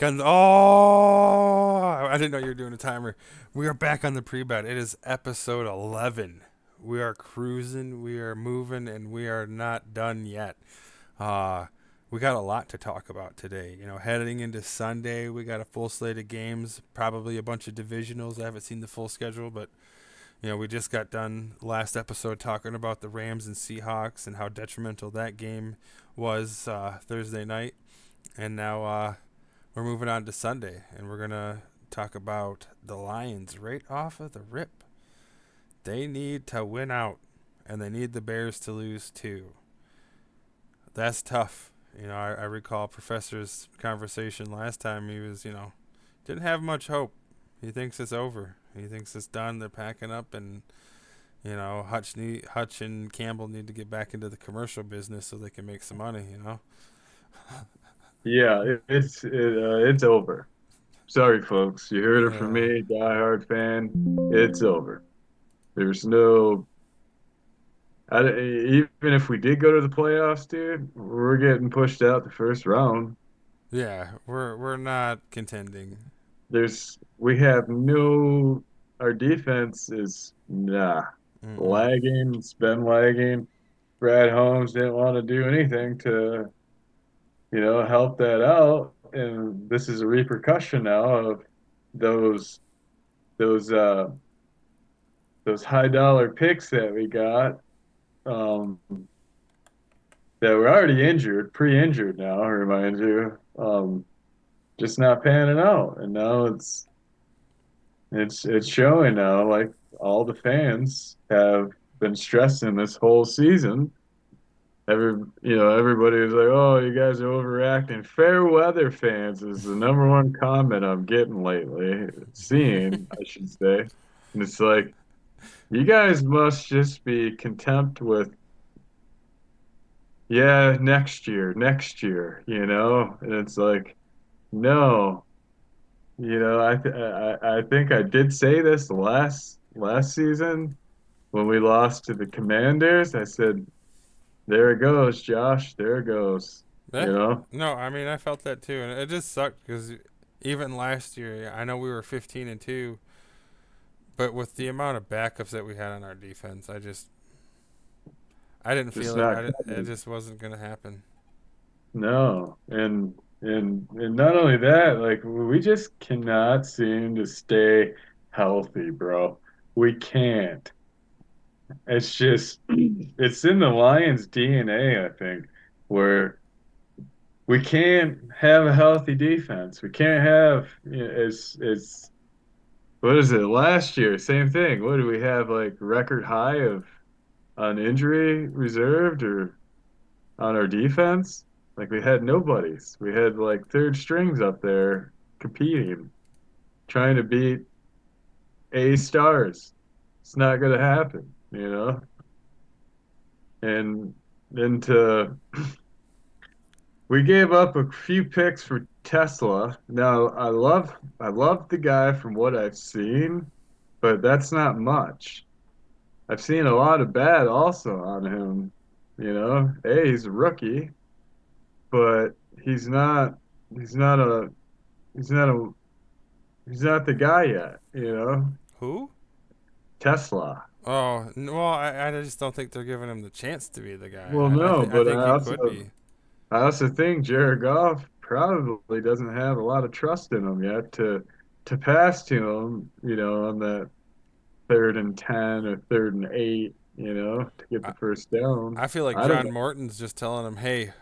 on. Oh, I didn't know you were doing a timer. We are back on the pre-bet. It is episode 11. We are cruising, we are moving, and we are not done yet. Uh, we got a lot to talk about today. Heading into Sunday, we got a full slate of games, probably a bunch of divisionals. I haven't seen the full schedule, but we just got done last episode talking about the Rams and Seahawks and how detrimental that game was Thursday night. And now we're moving on to Sunday, and we're going to talk about the Lions right off of the rip. They need to win out, and they need the Bears to lose too. That's tough. I recall Professor's conversation last time. He was, didn't have much hope. He thinks it's over. He thinks it's done. They're packing up, and, Hutch and Campbell need to get back into the commercial business so they can make some money. Yeah, it's over. Sorry, folks. You heard it from Yeah. me, diehard fan. It's over. There's no. Even if we did go to the playoffs, dude, we're getting pushed out the first round. Yeah, we're not contending. We have no. Our defense is Mm-mm. lagging. It's been lagging. Brad Holmes didn't want to do anything to, help that out, and this is a repercussion now of those those uh those high dollar picks that we got um that were already injured, pre-injured now, remind you, just not panning out. And now it's showing now, like all the fans have been stressing this whole season. Everybody is like, "Oh, you guys are overreacting." Fair weather fans is the number one comment I'm getting lately, seeing, I should say. And it's like, you guys must just be content with, yeah, next year, And it's like, no, I think I did say this last season when we lost to the Commanders. I said, there it goes, Josh, there it goes, Yeah. you know? No, I mean I felt that too, and it just sucked because even last year, I know we were 15-2, but with the amount of backups that we had on our defense, I didn't Just feel it. not It cutting it. just wasn't gonna happen. No. And not only that, like we just cannot seem to stay healthy, bro. We can't. It's just it's in the Lions' DNA, I think, where we can't have a healthy defense. We can't have it's what is it? Last year, same thing. What do we have, like record high of on injury reserved or on our defense? Like we had nobodies. We had like third strings up there competing, trying to beat A stars. It's not gonna happen. And then to we gave up a few picks for Tesla. Now, I love the guy from what I've seen, but that's not much. I've seen a lot of bad also on him. Hey, he's a rookie, but he's not he's not a he's not a he's not the guy yet. Who? Tesla. Oh, well, I just don't think they're giving him the chance to be the Well, guy. no, I but think he could be. I also think Jared Goff probably doesn't have a lot of trust in him yet to pass to him, on that 3rd and 10 or 3rd and 8, to get I, the first down. I feel like I don't John know. Morton's just telling him, "Hey,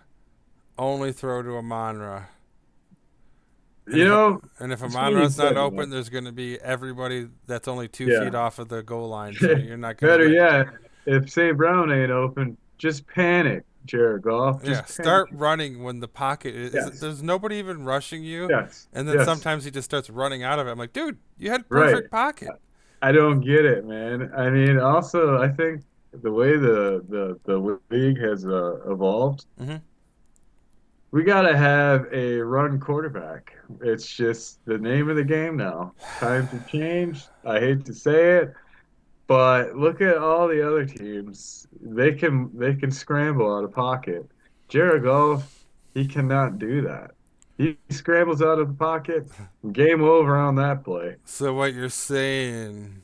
only throw to Amonra." And You know, if it's funny you Amonra's not said that. open, there's going to be everybody that's only 2 feet Yeah. off of the goal line. So you're not going to Better get. yet, if St. Brown ain't open, just panic, Jared Goff. Yeah, Just panic. start running when the pocket is. Yes. There's nobody even rushing you, Yes. and then Yes. sometimes he just starts running out of it. I'm like, dude, you had Right. perfect pocket. I don't get it, man. I mean, also, I think the way the league has evolved, Hmm. we got to have a run quarterback. It's just the name of the game now. Times have changed. I hate to say it, but look at all the other teams. They can scramble out of pocket. Jared Goff, he cannot do that. He scrambles out of the pocket. Game over on that play. So what you're saying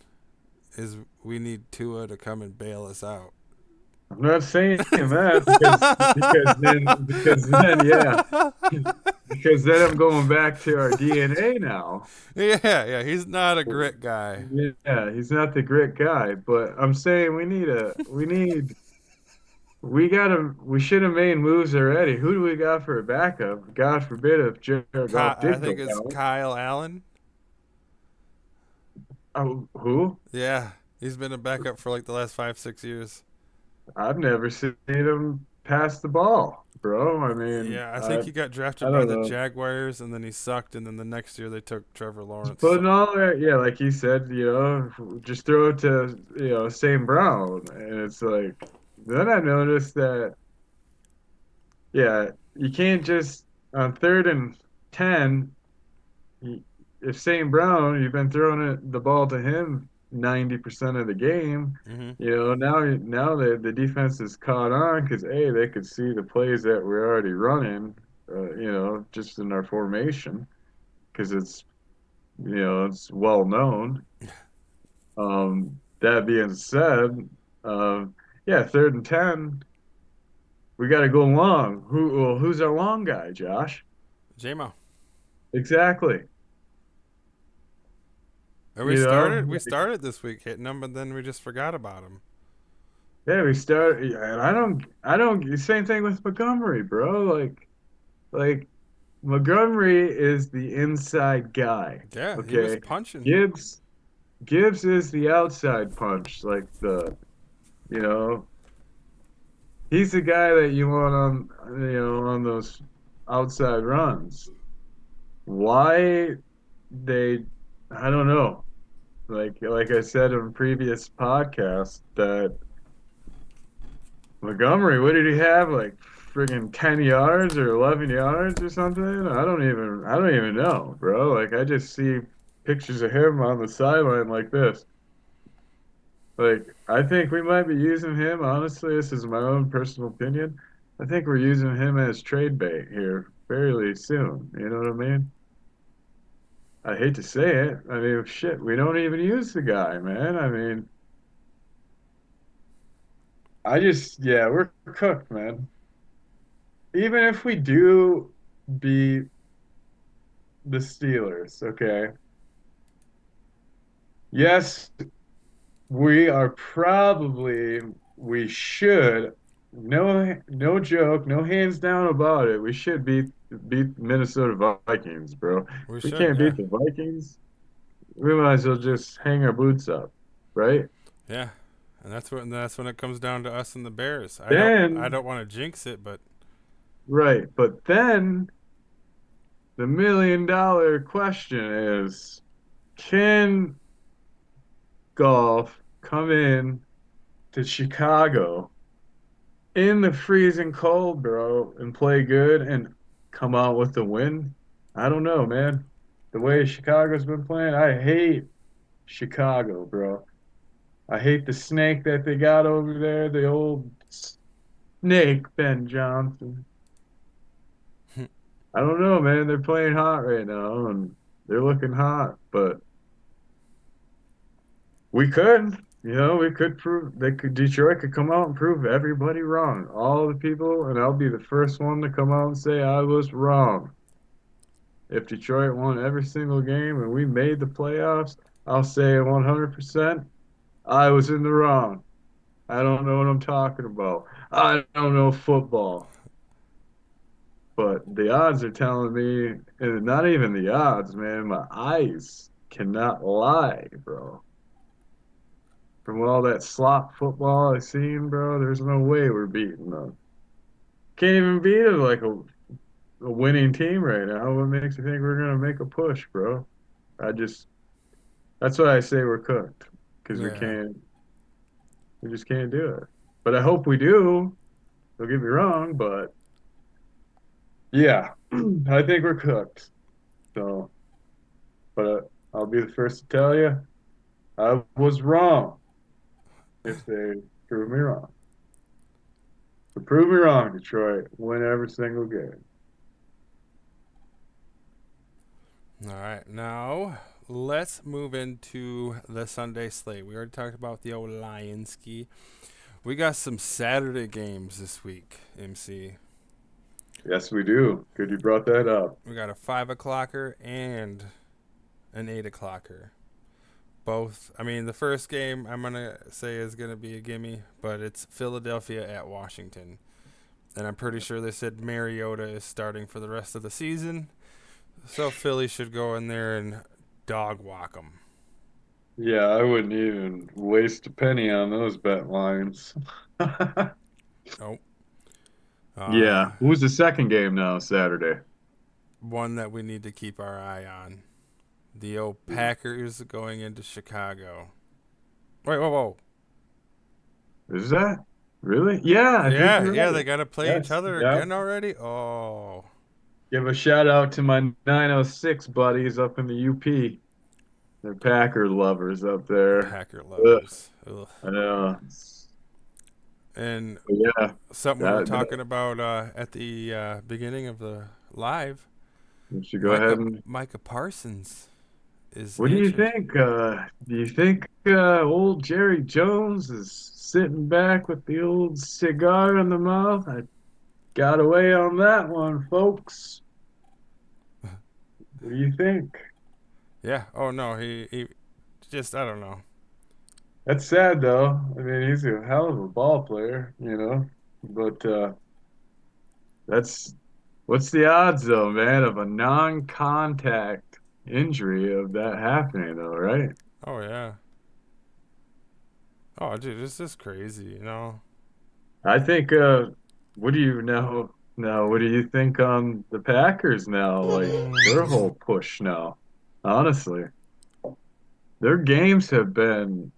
is we need Tua to come and bail us out. I'm not saying that because then yeah, because then I'm going back to our DNA now. Yeah, he's not a grit guy. Yeah, he's not the grit guy, but I'm saying we should have made moves already. Who do we got for a backup? God forbid if Jared Goff I did think go it's down. Kyle Allen. Oh, who? Yeah, he's been a backup for like the last 5, 6 years. I've never seen him pass the ball, bro. I mean, Yeah, I think I he got I drafted by don't the know. Jaguars, and then he sucked, and then the next year they took Trevor Lawrence. But So, in all that, yeah, like he said, just throw it to, St. Brown. And it's like, then I noticed that, yeah, you can't just, on 3rd and 10, y- if St. Brown, you've been throwing the ball to him 90% of the game, hmm now the defense is caught on because, A, they could see the plays that we're already running, just in our formation because it's well known. That being said, yeah, 3rd and 10, we got to go long. Who's our long guy, Josh? JMO. Exactly. And we You started. know, We started this week hitting him, but then we just forgot about him. yeah, we start, and I don't. Same thing with Montgomery, bro. Like Montgomery is the inside guy. Yeah, he was Okay, punching. Gibbs, Gibbs is the outside punch, like you know, he's the guy that you want on those outside runs. Why they, I don't know. Like I said in previous podcasts, that Montgomery, what did he have? Like friggin' 10 yards or 11 yards or something? I don't even know, bro. Like I just see pictures of him on the sideline like this. Like I think we might be using him, honestly, this is my own personal opinion. I think we're using him as trade bait here fairly soon. You know what I mean? I hate to say it. I mean, shit, we don't even use the guy, man. I mean, yeah, we're cooked, man. Even if we do beat the Steelers, okay? Yes, we should, no joke, no hands down about it. We should beat Minnesota Vikings, bro. If We we should, can't yeah, beat the Vikings, we might as well just hang our boots up, right? yeah. And that's when it comes down to us and the Bears. I Then, don't want to jinx it, but right, but then the $1 million question is, can golf come in to Chicago in the freezing cold, bro, and play good and come out with the win? I don't know, man. The way Chicago's been playing, I hate Chicago, bro. I hate the snake that they got over there, the old snake, Ben Johnson. I don't know, man. They're playing hot right now and they're looking hot, but we could prove Detroit could come out and prove everybody wrong. All the people, and I'll be the first one to come out and say I was wrong. If Detroit won every single game and we made the playoffs, I'll say 100% I was in the wrong. I don't know what I'm talking about. I don't know football. But the odds are telling me, and not even the odds, man, my eyes cannot lie, bro. From all that slop football I've seen, bro, there's no way we're beating them. Can't even beat it like a winning team right now. What makes you think we're gonna make a push, bro? I just That's why I say we're cooked because yeah, we just can't do it. But I hope we do. Don't get me wrong, but yeah, I think we're cooked. So, but I'll be the first to tell you I was wrong if they prove me wrong. So prove me wrong, Detroit. Win every single game. All right, now let's move into the Sunday slate. We already talked about the old Lionsky. We got some Saturday games this week, MC. Yes, we do. Good you brought that up. We got a 5 o'clocker and an 8 o'clocker. Both, I mean, the first game I'm going to say is going to be a gimme, but it's Philadelphia at Washington. And I'm pretty sure they said Mariota is starting for the rest of the season. So Philly should go in there and dog walk them. Yeah, I wouldn't even waste a penny on those bet lines. Oh, Yeah. Who's the second game now, Saturday? one that we need to keep our eye on. The old Packers going into Chicago. Wait, whoa, whoa. Is that really? Yeah, I think Yeah, you're yeah, right. they got to play each Yes. other Yep. again already? Oh, Give a shout out to my 906 buddies up in the UP. They're Packer lovers up there. Packer Ugh, lovers. Ugh. I know. And But yeah, something we were that talking about at the beginning of the live, we should go ahead Micah, and. Micah Parsons is What do you injured. think? Do you think old Jerry Jones is sitting back with the old cigar in the mouth? I got away on that one, folks. What do you think? Yeah. Oh, no. He just, I don't know. That's sad though. I mean, he's a hell of a ball player, you know. But that's what's the odds though, man, of a non-contact injury of that happening though, right? Oh, yeah. Oh, dude, this is crazy, you know? I think what do you know now? What do you think on the Packers now? Like their whole push now. Honestly, their games have been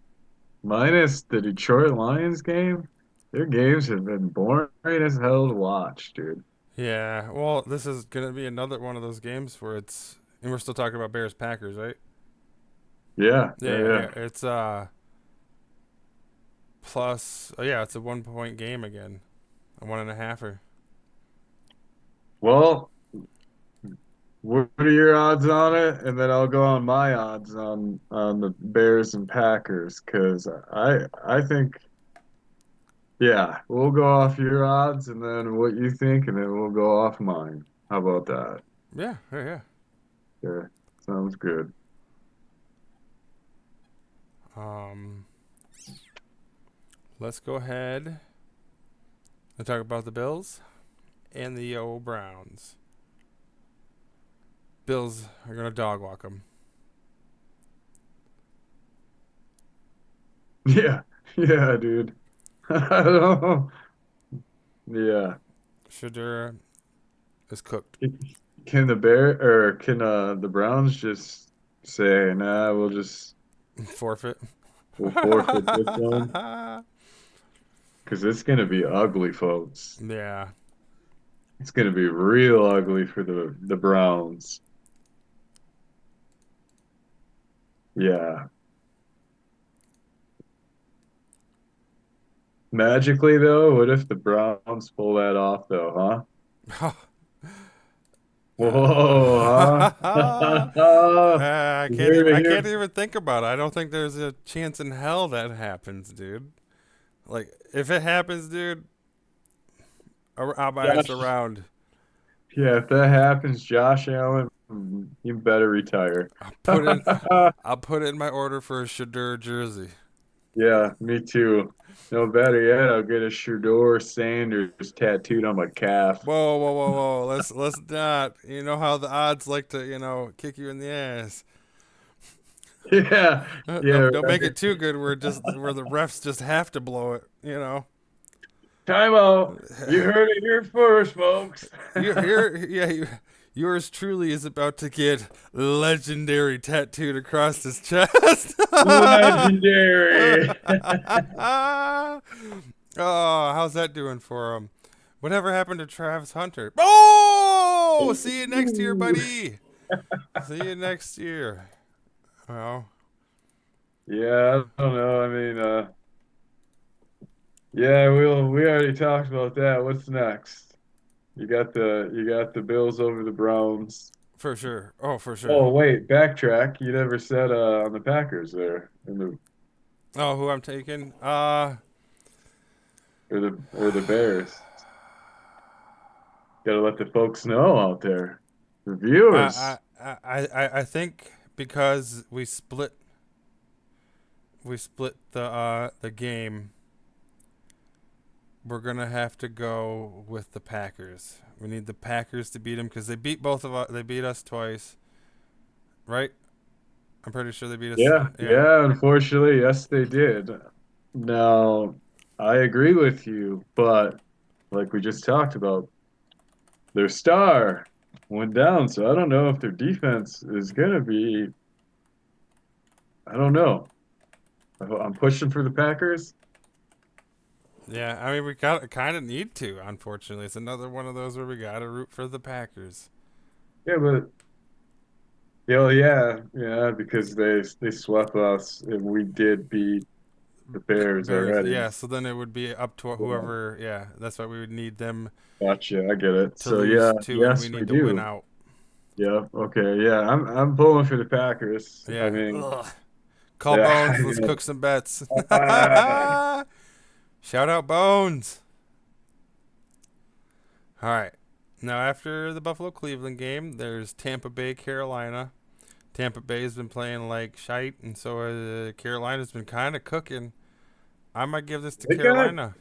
minus the Detroit Lions game. Their games have been boring as hell to watch, dude. Yeah. Well, this is going to be another one of those games where it's, and we're still talking about Bears Packers, right? Yeah, Yeah, yeah, yeah, yeah. yeah. It's plus, oh, yeah, it's a 1 point game again. A one and a halfer. Well, what are your odds on it? And then I'll go on my odds on the Bears and Packers because I think yeah, we'll go off your odds and then what you think, and then we'll go off mine. How about that? Yeah, yeah, yeah. Yeah, sounds good. Um, let's go ahead and talk about the Bills and the Browns. Bills are gonna dog walk them. Yeah, yeah, dude. I don't know. Yeah. Shadur is cooked. Can the the Browns just say, nah, Forfeit. we'll forfeit this one? Because it's gonna be ugly, folks. Yeah. It's gonna be real ugly for the Browns. Yeah. Magically though, what if the Browns pull that off though, huh? Whoa, huh? I Here, can't even think about it. I don't think there's a chance in hell that happens, dude. Like if it happens, dude, I'll buy us Josh. around. Yeah, if that happens, Josh Allen, you better retire. I'll put in I'll put in my order for a Shadur jersey. Yeah, me too. No, better yet, I'll get a Shador Sanders tattooed on my calf. Whoa, whoa, whoa, whoa. Let's not. You know how the odds like to, kick you in the ass. Yeah, yeah, Don't make right. it too good where the refs just have to blow it, you know. Time out. You heard it here first, folks. Yours truly is about to get legendary tattooed across his chest. Legendary. Oh, how's that doing for him? Whatever happened to Travis Hunter? Oh, see you next year, Ooh. buddy. See you next year. Well, Yeah, I don't know. I mean, yeah, we already talked about that. What's next? You got the Bills over the Browns. For sure. Oh, for sure. Oh, wait, backtrack. You never said on the Packers there, in the Oh, who I'm taking? or the Bears. Gotta let the folks know out there, the I viewers. I think because we split the game, we're gonna have to go with the Packers. We need the Packers to beat them because they beat both of us. They beat us twice, right? I'm pretty sure they beat us. Yeah, Yeah, yeah, unfortunately, yes, they did. Now, I agree with you, but like we just talked about, their star went down, so I don't know if their defense is gonna be, I don't know. I'm pushing for the Packers. yeah. I mean, we got kind of need to. Unfortunately, it's another one of those where we gotta root for the Packers. Yeah, but yeah, yeah, because they swept us and we did beat the Bears Bears, already. yeah. So then it would be up to Yeah, whoever. Yeah, that's why we would need them gotcha, I get it. to So yeah, lose too, and we yes, we need to win do. out. Yeah, okay, yeah, I'm pulling for the Packers. I Yeah. mean, Ugh. Call yeah, I Bones. Let's know. cook some bets. Ah, Shout out Bones. All right. Now after the Buffalo Cleveland game, there's Tampa Bay Carolina. Tampa Bay's been playing like shite, and so Carolina's been kind of cooking. I might give this to they got, Carolina.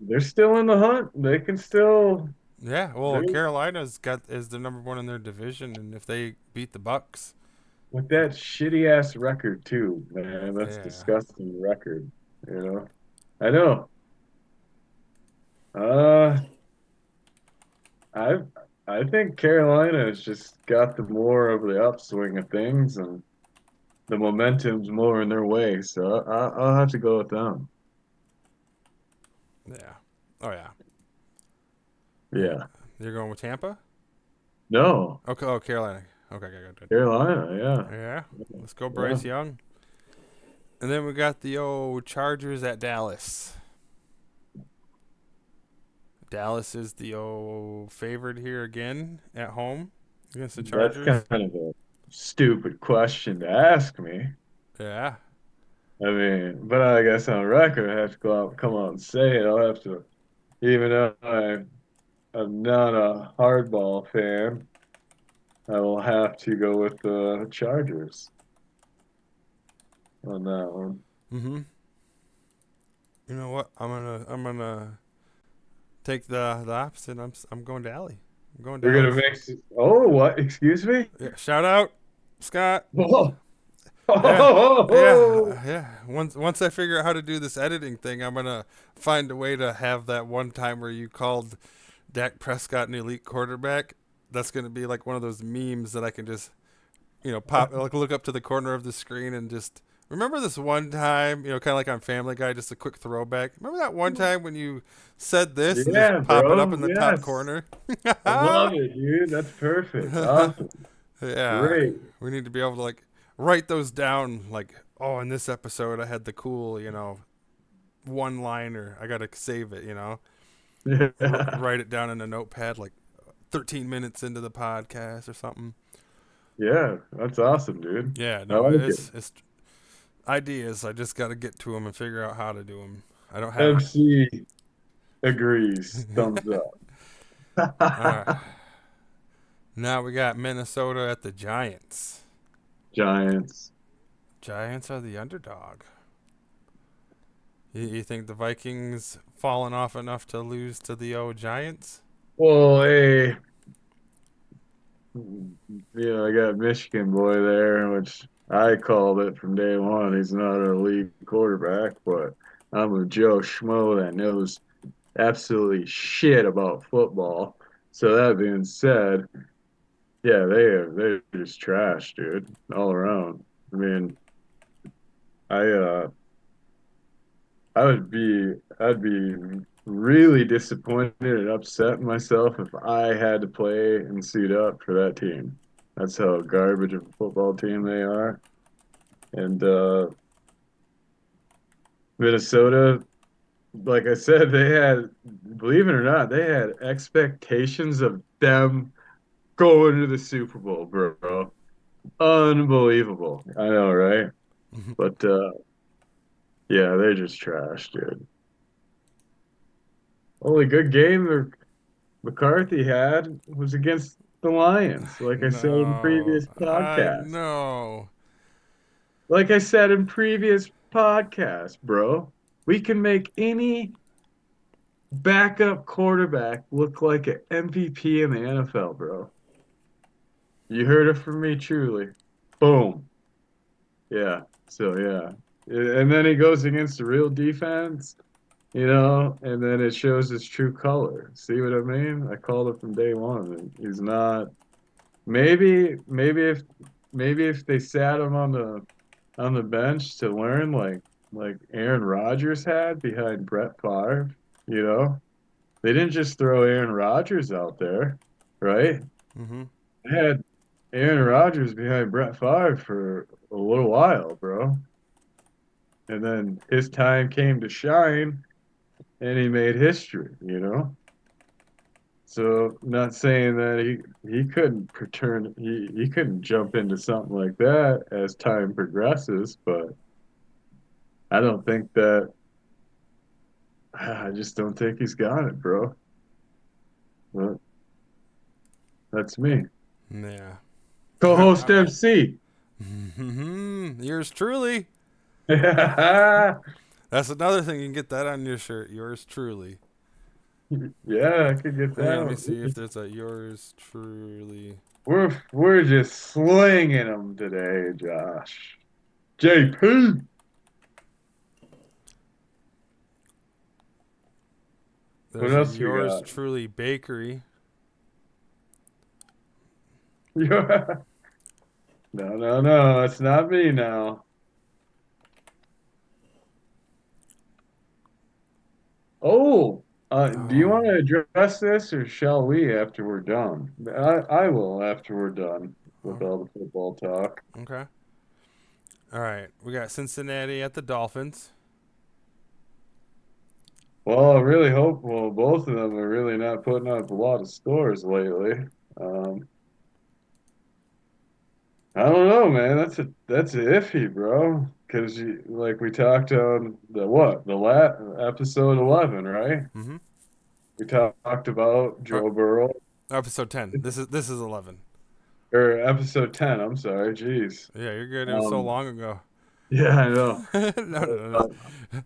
they're still in the hunt. They can still, Yeah, well, they're Carolina's got is the number one in their division, and if they beat the Bucks, with that shitty ass record too, man. That's yeah, disgusting record, you know. I know. Uh, I I think Carolina has just got the more of the upswing of things, and the momentum's more in their way. So I'll have to go with them. yeah, oh yeah, yeah. Yeah. You're going with Tampa? No, Okay, oh Carolina. Okay, good, good. Carolina. Yeah, let's go, Yeah. Yeah. Bryce Young. And then we got the Chargers at Dallas. Dallas is the favorite here again at home against the That's kind Chargers. of a stupid question to ask me. Yeah, I mean, but I guess on record, I have to come out and say it. I'll have to, even though I'm not a hardball fan, I will have to go with the Chargers on that one. mm-hmm. You know what? I'm gonna take the opposite. I'm going to Alley. I'm going We're gonna Dallas. mix. Oh, what? Excuse me? Yeah, shout out, Scott. Whoa. Yeah, Oh, yeah, yeah. Once I figure out how to do this editing thing, I'm gonna find a way to have that one time where you called Dak Prescott an elite quarterback. That's gonna be like one of those memes that I can just pop like look up to the corner of the screen and just remember this one time, kind of like on Family Guy, just a quick throwback. Remember that one time when you said this and yeah, just pop it up bro. in the top Yes. corner? I love it, dude. That's perfect. Awesome. Yeah, Great. we need to be able to like write those down. Like, oh, in this episode, I had the cool, one liner. I gotta save it. Yeah. Write it down in a notepad, like 13 minutes into the podcast or something. Yeah, that's awesome, dude. Yeah, I no, like it. it's ideas. I just got to get to them and figure out how to do them. I don't have. MC agrees. Thumbs All right, up. now we got Minnesota at the Giants. Giants. Giants are the underdog. You think the Vikings fallen off enough to lose to the Giants? Well, hey, I got Michigan boy there, which I called it from day one. He's not an elite quarterback, but I'm a Joe Schmo that knows absolutely shit about football. So that being said, yeah, they're just trash, dude, all around. I mean, I uh I'd be really disappointed and upset in myself if I had to play and suit up for that team. That's how garbage of a football team they are. And Minnesota, like I said, believe it or not, they had expectations of them going to the Super Bowl, bro. Unbelievable. I know, right? But yeah, they're just trash, dude. Only good game McCarthy had was against the Lions, like I said in No, previous I podcasts. know. Like I said in previous podcasts, bro. We can make any backup quarterback look like an MVP in the NFL, bro. You heard it from me truly. Boom. Yeah. So yeah. And then he goes against the real defense, and then it shows his true color. See what I mean? I called it from day one. He's not. Maybe if they sat him on the bench to learn like Aaron Rodgers had behind Brett Favre, you know, they didn't just throw Aaron Rodgers out there, right? Mm-hmm. They had Aaron Rodgers behind Brett Favre for a little while, bro. And then his time came to shine and he made history. So not saying that he couldn't return he couldn't jump into something like that as time progresses, but I don't think that I just don't think he's got it, bro. But that's me. Yeah. Co-host MC. Yours truly. Yeah, That's another thing. You can get that on your shirt. Yours truly. I could get Hang on, that let me one. see if there's a yours truly. We're just slinging them today, Josh. JP. What There's a else we yours got? truly bakery. Yeah. No, no, no, it's not me now. Oh, do you want Oh, to address this or shall we after we're done? I will after we're done with oh, all the football talk. okay. All right. We got Cincinnati at the Dolphins. Well, I really hope, well, both of them are really not putting up a lot of scores lately. Um, I don't know, man. That's iffy, bro. Because like we talked on the episode 11, right? Mm-hmm. We talked about Or Joe Burrow, episode 10. This is 11. or episode 10. I'm sorry, jeez. Yeah, you're good. It was so Um, long ago. yeah, I know. No, no, no, no. Uh,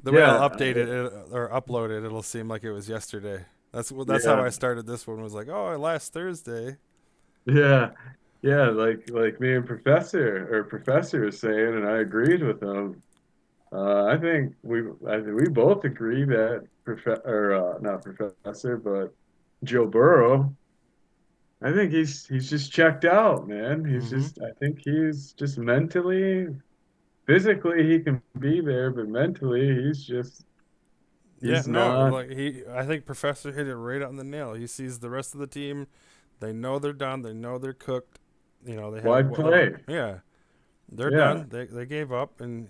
The way I'll yeah, update it or upload it, it'll seem like it was yesterday. That's how yeah, I started this one. Was like, oh, last Thursday. yeah, yeah. Like me and Professor is saying, and I agreed with him. I think we both agree that not Professor, but Joe Burrow. I think he's just checked out, man. Mm-hmm. I think he's just mentally, physically he can be there, but mentally Yeah, he's no, not. like I think Professor hit it right on the nail. He sees the rest of the team. They know they're done. They know they're cooked. They have Why play? yeah, they're Yeah, done. They gave up, and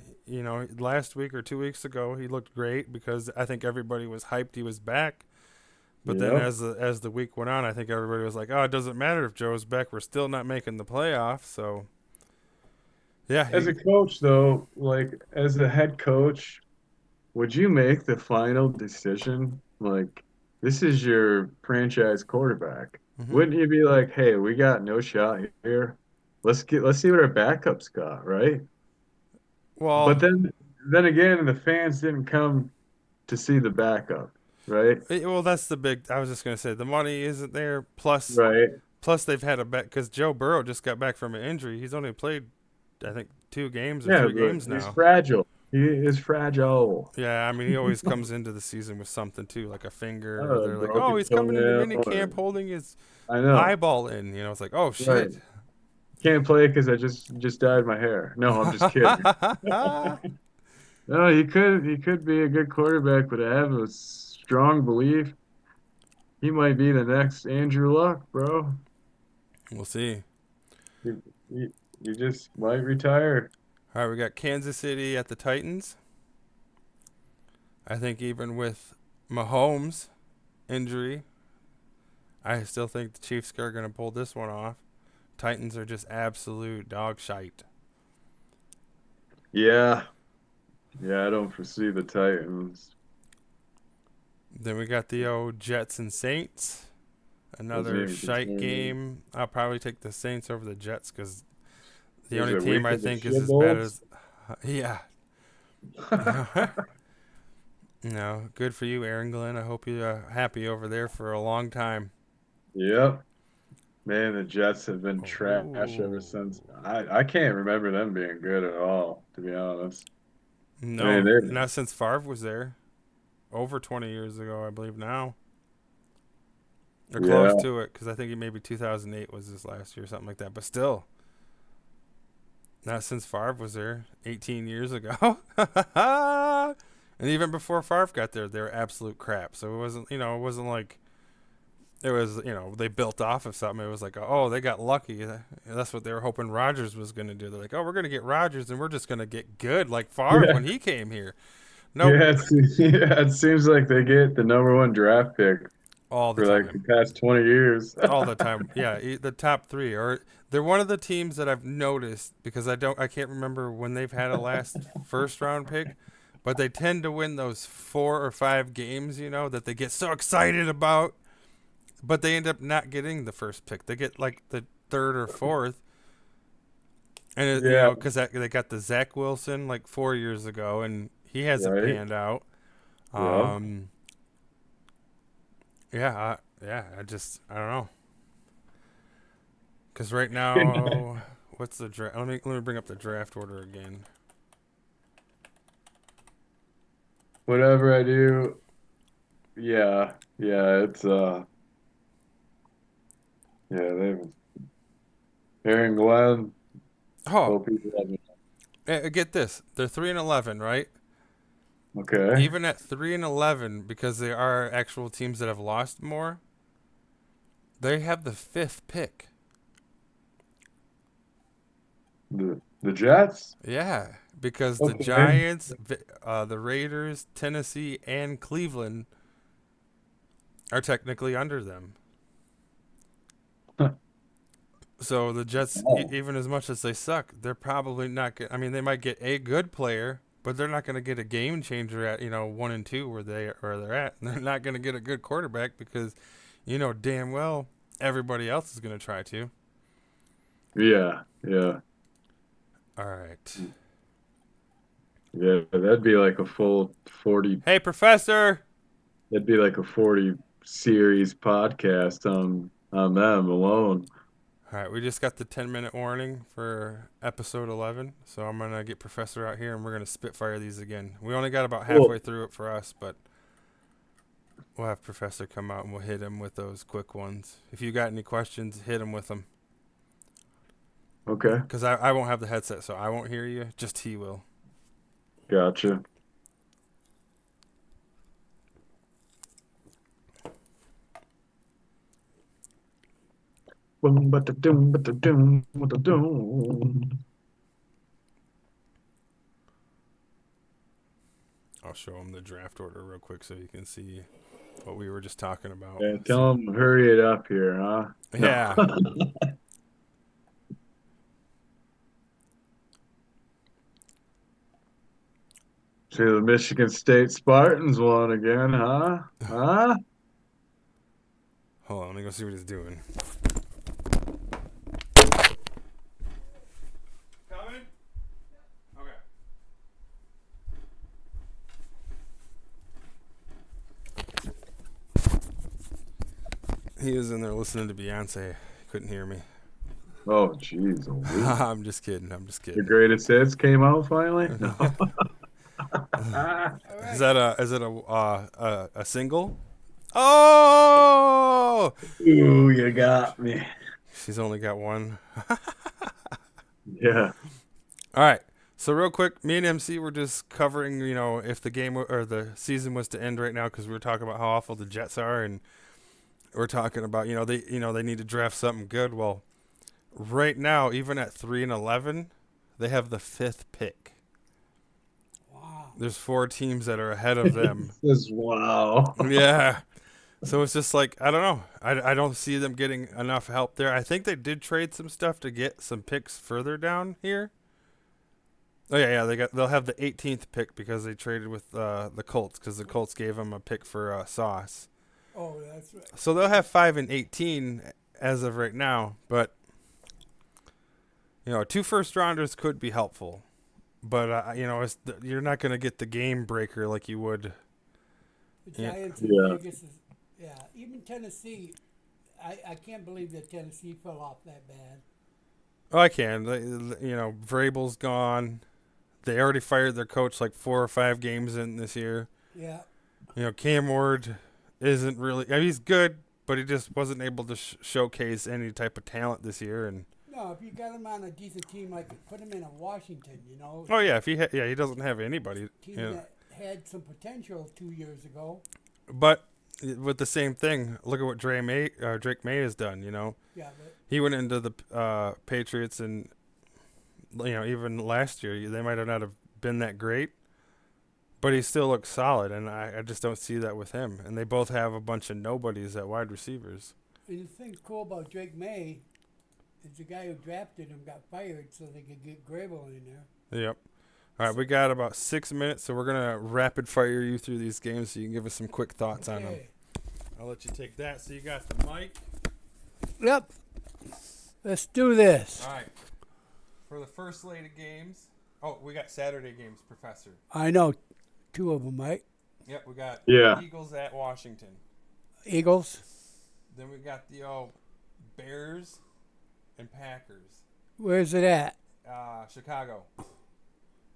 last week or 2 weeks ago he looked great because I think everybody was hyped he was back. But then yep. as the week went on, I think everybody was like, "Oh, it doesn't matter if Joe's back. We're still not making the playoffs." So yeah, As a coach, though, like as a head coach, would you make the final decision? Like, this is your franchise quarterback. hmm Wouldn't you be like, hey, we got no shot here. Let's see what our backups got, right? well, But then again, the fans didn't come to see the backup, right? that's the big. I was just gonna say the money isn't there. Right. Plus they've had a bet because Joe Burrow just got back from an injury. He's only played, I think, 2 games or Yeah, three but games he's now. fragile. He is fragile. Yeah, I mean he always comes into the season with something too, like a finger, or A they're like, "Oh, broken he's coming into toenail. mini camp holding his I know. eyeball in." It's like, "Oh Right. shit." Can't play because I just dyed my hair. No, I'm just kidding. No, he could be a good quarterback, but I have a strong belief he might be the next Andrew Luck, bro. We'll see. He, he just might retire. All right, we got Kansas City at the Titans. I think even with Mahomes' injury, I still think the Chiefs are going to pull this one off. Titans are just absolute dog shite. Yeah, yeah, I don't foresee the Titans. Then we got the old Jets and Saints. Doesn't Another even shite concern me. game. I'll probably take the Saints over the Jets because the Is only it team week I of the think is as bad as. shitballs? Yeah. No, good for you, Aaron Glenn. I hope you're happy over there for a long time. Yep. Man, the Jets have been trash ever Oh. since. I can't remember them being good at all, to be honest. I mean, No, they're not since Favre was there. Over 20 years ago, I believe now. Or close yeah, to it, because I think maybe 2008 was his last year, something like that. But still, not since Favre was there 18 years ago. And even before Favre got there, they were absolute crap. So it wasn't, it wasn't like it was, they built off of something. It was like, oh, they got lucky. That's what they were hoping Rodgers was going to do. They're like, oh, we're going to get Rodgers and we're just going to get good like Favre yeah, when he came here. Nope, yeah. Yeah, it seems like they get the number one draft pick all the for like the time. past 20 years. All the time. Yeah, the top three, or they're one of the teams that I've noticed because I can't remember when they've had a last first round pick, but they tend to win those 4 or 5 games, that they get so excited about, but they end up not getting the first pick. They get like the third or fourth, and Yeah, because they got the Zach Wilson like 4 years ago, and he hasn't right. panned out. Yeah. Um, yeah, I don't know. Because right now, what's the draft? Let me bring up the draft order again. Whatever I do, yeah, yeah, it's yeah, they Aaron Glenn. Oh, Hope he's having get this. They're 3-11, right? okay. Even at 3-11, because they are actual teams that have lost more, they have the fifth pick. The Jets? Yeah, because the Okay. Giants, the Raiders, Tennessee, and Cleveland are technically under them. So the Jets, Oh, even as much as they suck, they're probably not. I mean, they might get a good player, but they're not going to get a game changer at 1 and 2 where they're at. And they're not going to get a good quarterback because damn well everybody else is going to try to. yeah, yeah, All right. yeah. That'd be like a full 40. Hey, Professor. That'd be like a 40 series podcast on them alone. All right, we just got the 10-minute warning for episode 11, so I'm gonna get Professor out here and we're gonna spitfire these again. We only got about halfway Cool. through it for us, but we'll have Professor come out and we'll hit him with those quick ones. If you got any questions, hit him with them. Okay. Because I won't have the headset, so I won't hear you. Just he will. Gotcha. Boom, but the doom, but the doom. I'll show him the draft order real quick so you can see what we were just talking about. Yeah, See, tell them hurry it up here, huh? No. yeah. See, the Michigan State Spartans won again, huh? Huh? Hold on, let me go see what he's doing. Coming? Okay. He was in there listening to Beyonce. Couldn't hear me. Oh, jeez, I'm just kidding. I'm just the kidding. greatest hits came out finally? No. Is that a single? Oh! Ooh, you got me. She's only got one. Yeah. All right. So real quick, me and MC were just covering, if the game or the season was to end right now, because we were talking about how awful the Jets are, and we're talking about, they need to draft something good. Well, right now, even at 3-11, they have the fifth pick. Wow. There's 4 teams that are ahead of them. This is wow. Yeah. So it's just like I don't know. I don't see them getting enough help there. I think they did trade some stuff to get some picks further down here. Oh yeah, yeah. They'll have the 18th pick because they traded with the Colts because the Colts gave them a pick for Sauce. Oh, that's right. So they'll have 5 and 18 as of right now. But two first rounders could be helpful. But you're not going to get the game breaker like you would. The Yeah. Giants and Yeah. Vegas is, yeah. Even Tennessee, I can't believe that Tennessee fell off that bad. Oh, I can. Vrabel's gone. They already fired their coach like 4 or 5 games in this year. Yeah. Cam Ward isn't really. I mean, he's good, but he just wasn't able to showcase any type of talent this year. And No, if you got him on a decent team, like put him in a Washington, oh yeah, if he doesn't have anybody. team Yeah. that had some potential 2 years ago. But with the same thing, look at what Drake May has done. Yeah, but He went into the Patriots, and even last year they might have not have been that great, but he still looks solid, and I just don't see that with him. And they both have a bunch of nobodies at wide receivers. and the thing cool about Drake May is the guy who drafted him got fired so they could get Grable in there. Yep. All right, we got about 6 minutes, so we're gonna rapid fire you through these games so you can give us some quick thoughts on them. Okay. I'll let you take that. So you got the mic. Yep. Let's do this. All right. For the first slate of games, we got Saturday games, Professor. I know 2 of them, right? Yep, we got Yeah. Eagles at Washington. Eagles. Then we got the Bears and Packers. Where's it at? Chicago.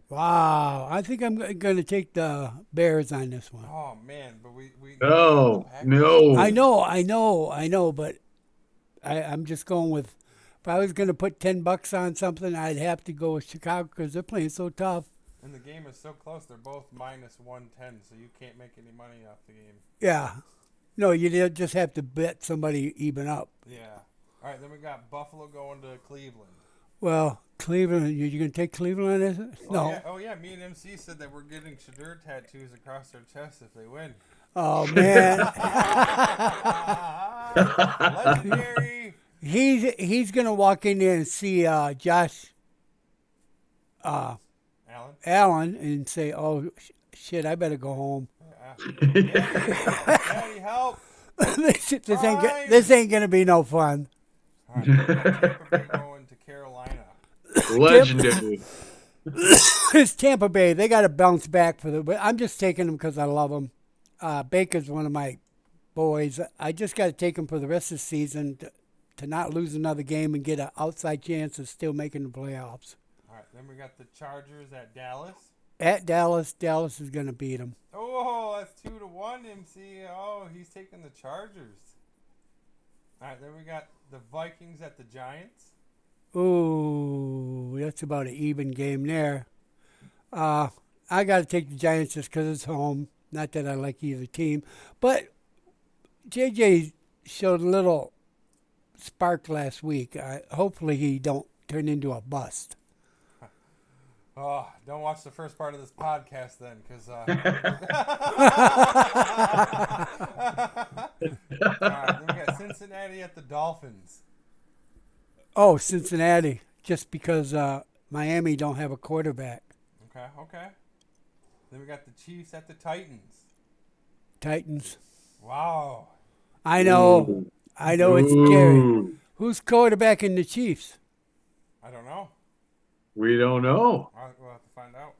Wow. I think I'm going to take the Bears on this one. Oh man, but we No, the Packers. no. I know, but I'm just going with. If I was going to put $10 on something, I'd have to go with Chicago because they're playing so tough. And the game is so close; they're both minus 110, so you can't make any money off the game. Yeah. No, you just have to bet somebody even up. Yeah. All right, then we got Buffalo going to Cleveland. Well, Cleveland, you going to take Cleveland? Is it? No. Oh yeah. Me and MC said that we're getting Shadur tattoos across their chests if they win. Oh man, Legendary. he's going to walk in there and see Josh Allen. Allen and say, "Oh shit, I better go home." Daddy, help. This ain't going to be no fun. All right, Tampa Bay going to Carolina. Legendary. It's Tampa Bay. They got to bounce back but I'm just taking them because I love them. Baker's one of my boys. I just got to take him for the rest of the season to not lose another game and get an outside chance of still making the playoffs. All right, then we got the Chargers at Dallas. At Dallas is going to beat them. Oh, that's 2-1, MC. Oh, he's taking the Chargers. All right, then we got the Vikings at the Giants. Ooh, that's about an even game there. I got to take the Giants just because it's home. Not that I like either team. But JJ showed a little spark last week. Hopefully he don't turn into a bust. Oh, don't watch the first part of this podcast then, because all right, then we got Cincinnati at the Dolphins. Oh, Cincinnati, just because Miami don't have a quarterback. Okay. Then we got the Chiefs at the Titans. Titans. Wow. I know it's scary. Who's quarterback in the Chiefs? I don't know. We don't know. We'll have to find out.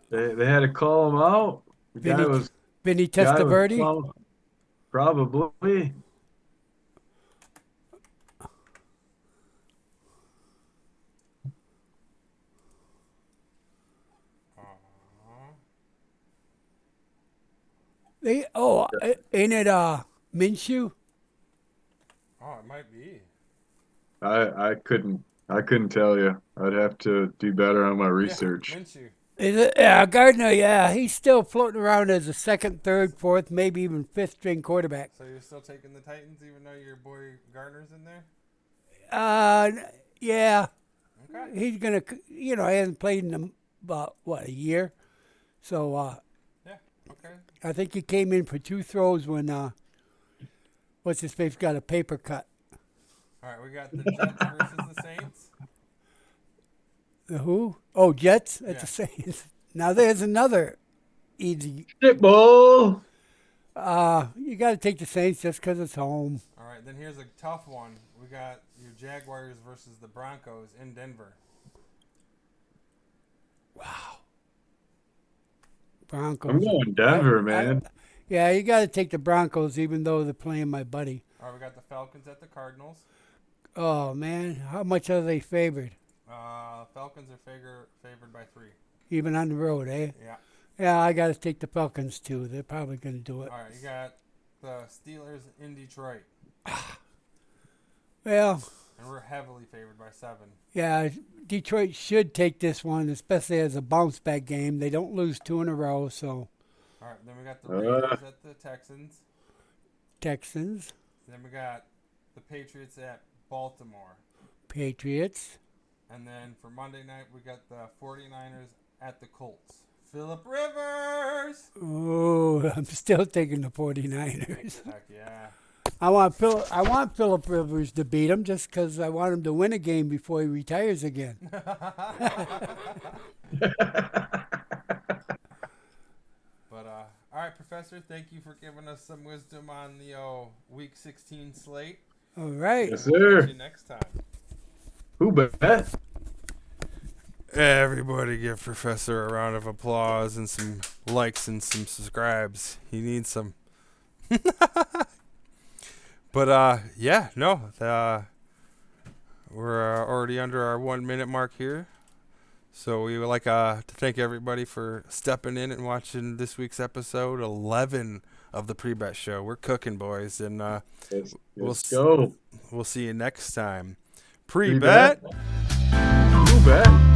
They had to call him out. The guy was Vinny guy was Testaverde? probably. Ain't it Minshew? Oh, it might be. I couldn't tell you. I'd have to do better on my research. Yeah, Minshew. Is it? Yeah, Gardner. Yeah, he's still floating around as a second, third, fourth, maybe even fifth string quarterback. So you're still taking the Titans, even though your boy Gardner's in there? Yeah. Okay. He's gonna. He hasn't played in about a year, so Yeah. Okay. I think he came in for 2 throws when what's his face got a paper cut. All right, we got the Jets versus the Saints. The who? Oh, Jets at Yeah. the Saints. Now there's another easy. Shit ball. You got to take the Saints just because it's home. All right, then here's a tough one. We got your Jaguars versus the Broncos in Denver. Wow. Broncos. I'm going Denver, man. Yeah, you got to take the Broncos, even though they're playing my buddy. All right, we got the Falcons at the Cardinals. Oh man, how much are they favored? Falcons are favored by 3. Even on the road, eh? Yeah. Yeah, I got to take the Falcons too. They're probably going to do it. All right, you got the Steelers in Detroit, Well, and we're heavily favored by 7. yeah, Detroit should take this one, especially as a bounce back game. They don't lose 2 in a row, so All right, then we got the Raiders at the Texans. Texans, Then we got the Patriots at Baltimore. Patriots. And then for Monday night, we got the 49ers at the Colts. Phillip Rivers! Oh, I'm still taking the 49ers. Heck yeah. I want Phillip Rivers to beat him just because I want him to win a game before he retires again. But, all right, Professor, thank you for giving us some wisdom on the Week 16 slate. All right. Yes, We'll sir. catch you next time. Who bet? Everybody give Professor a round of applause and some likes and some subscribes. He needs some. But, yeah, no. We're already under our 1 minute mark here. So we would like to thank everybody for stepping in and watching this week's episode 11 of the Pre-Bet Show. We're cooking, boys. And Let's go. we'll see you next time. Pre-Bet. Who bet?